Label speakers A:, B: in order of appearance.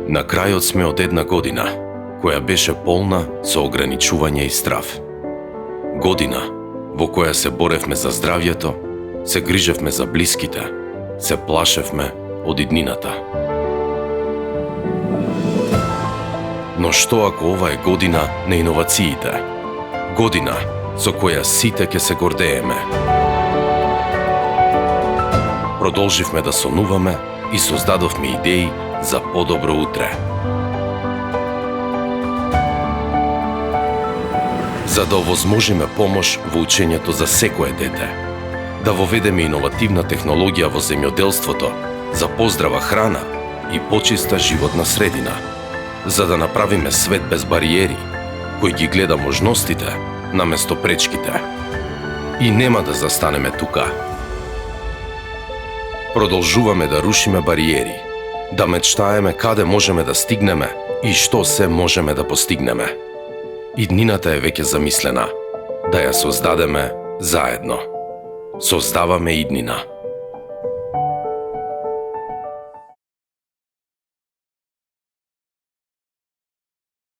A: На крајот сме од една година, која беше полна со ограничување и страв. Година во која се боревме за здравјето, се грижевме за блиските, се плашевме од иднината. Но што ако ова е година на иновациите? Година со која сите ќе се гордееме. Продолживме да сонуваме и создадовме идеи за подобро утре. За да овозможиме помош во учењето за секое дете, да воведеме иновативна технологија во земјоделството за поздрава храна и почиста животна средина, за да направиме свет без бариери, кој ги гледа можностите наместо пречките. И нема да застанеме тука. Продолжуваме да рушиме бариери, да мечтаеме каде можеме да стигнеме и што се можеме да постигнеме. Иднината е веќе замислена, да ја создадеме заедно. Создаваме иднина.